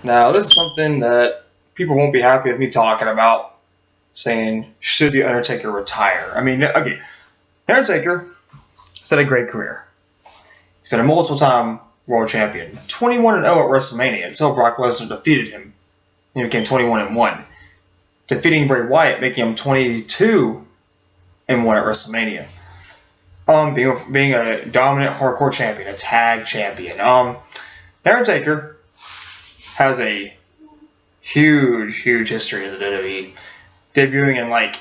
Now, this is something that people won't be happy with me talking about, saying, should The Undertaker retire? I mean, okay, The Undertaker has had a great career. He's been a multiple time world champion, 21-0 at WrestleMania until Brock Lesnar defeated him. He became 21-1, defeating Bray Wyatt, making him 22-1 at WrestleMania. Being a dominant hardcore champion, a tag champion. The Undertaker has a huge history in the WWE, debuting in like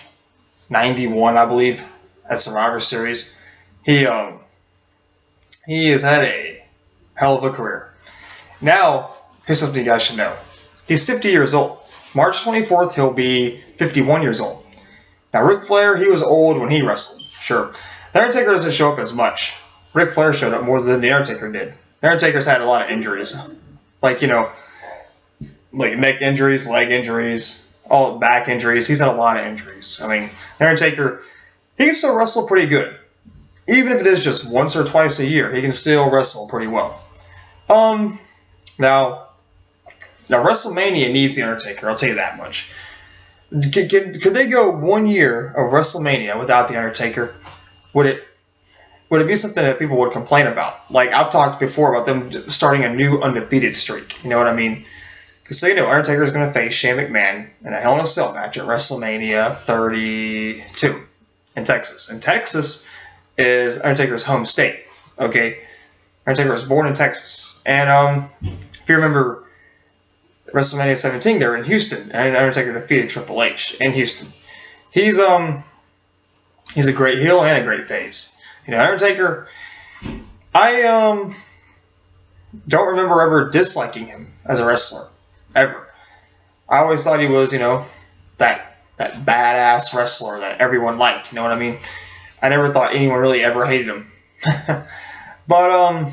'91, I believe, at Survivor Series. He has had a hell of a career. Now, here's something you guys should know. He's 50 years old. March 24th, he'll be 51 years old. Now, Ric Flair, he was old when he wrestled, sure. The Undertaker doesn't show up as much. Ric Flair showed up more than The Undertaker did. The Undertaker's had a lot of injuries. Like, like neck injuries, leg injuries, all back injuries. He's had a lot of injuries. I mean, The Undertaker, he can still wrestle pretty good. Even if it is just once or twice a year, he can still wrestle pretty well. Now WrestleMania needs The Undertaker, I'll tell you that much. Could they go 1 year of WrestleMania without The Undertaker? Would it be something that people would complain about? Like, I've talked before about them starting a new undefeated streak. You know what I mean? Because Undertaker is going to face Shane McMahon in a Hell in a Cell match at WrestleMania 32 in Texas. And Texas is Undertaker's home state. Okay, Undertaker was born in Texas, and if you remember WrestleMania 17, they were in Houston, and Undertaker defeated Triple H in Houston. He's a great heel and a great face. Undertaker, I don't remember ever disliking him as a wrestler, ever. I always thought he was, that badass wrestler that everyone liked. You know what I mean? I never thought anyone really ever hated him. But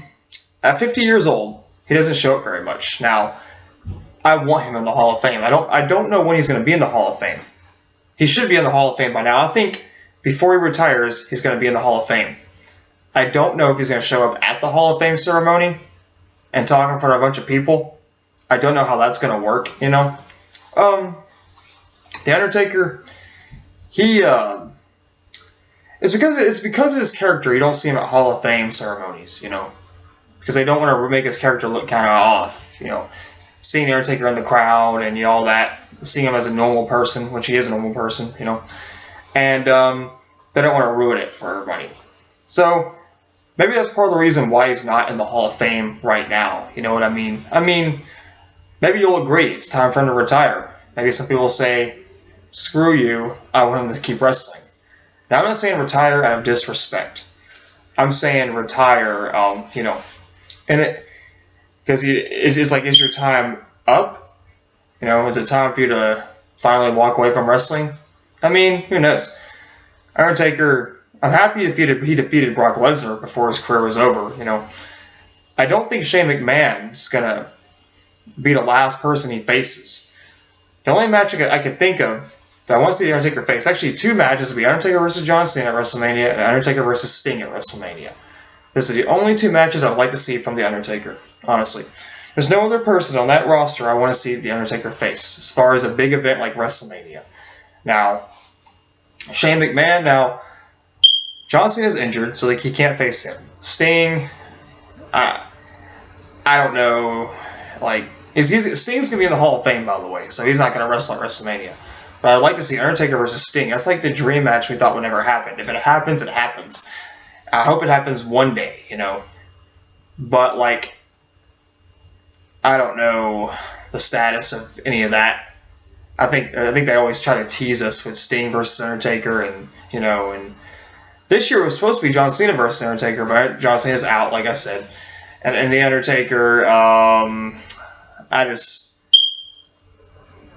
at 50 years old, he doesn't show up very much. Now, I want him in the Hall of Fame. I don't know when he's going to be in the Hall of Fame. He should be in the Hall of Fame by now. I think before he retires, he's going to be in the Hall of Fame. I don't know if he's going to show up at the Hall of Fame ceremony and talk in front of a bunch of people. I don't know how that's going to work, The Undertaker, it's because of his character you don't see him at Hall of Fame ceremonies, because they don't want to make his character look kind of off, seeing the Undertaker in the crowd and all that, seeing him as a normal person, which he is a normal person, and they don't want to ruin it for everybody. So maybe that's part of the reason why he's not in the Hall of Fame right now. You know what I mean? I mean, maybe you'll agree it's time for him to retire. Maybe some people say, screw you, I want him to keep wrestling. Now, I'm not saying retire out of disrespect. I'm saying retire, and it, because it's like, is your time up? Is it time for you to finally walk away from wrestling? I mean, who knows? Undertaker, I'm happy he defeated Brock Lesnar before his career was over. I don't think Shane McMahon's gonna be the last person he faces. The only match I could think of that I want to see the Undertaker face, actually two matches, would be Undertaker versus John Cena at WrestleMania and Undertaker versus Sting at WrestleMania. Those are the only two matches I would like to see from the Undertaker, honestly. There's no other person on that roster I want to see the Undertaker face as far as a big event like WrestleMania. Now, Shane McMahon, John Cena's injured, so he can't face him. Sting, I don't know. Sting's gonna be in the Hall of Fame, by the way, so he's not gonna wrestle at WrestleMania. But I'd like to see Undertaker versus Sting. That's like the dream match we thought would never happen. If it happens, it happens. I hope it happens one day, But I don't know the status of any of that. I think they always try to tease us with Sting versus Undertaker, and this year it was supposed to be John Cena versus Undertaker, but John Cena's out, like I said, and the Undertaker. I just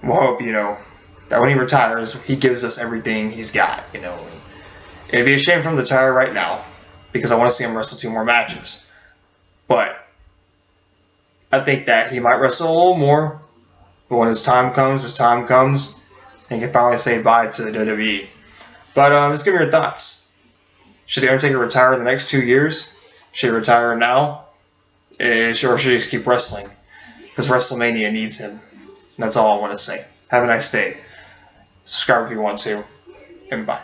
hope that when he retires, he gives us everything he's got. It'd be a shame for him to retire right now because I want to see him wrestle two more matches, but I think that he might wrestle a little more. But when his time comes, he can finally say bye to the WWE. But just give me your thoughts. Should the Undertaker retire in the next 2 years? Should he retire now? Or should he just keep wrestling? because WrestleMania needs him. And that's all I want to say. Have a nice day. Subscribe if you want to, and bye.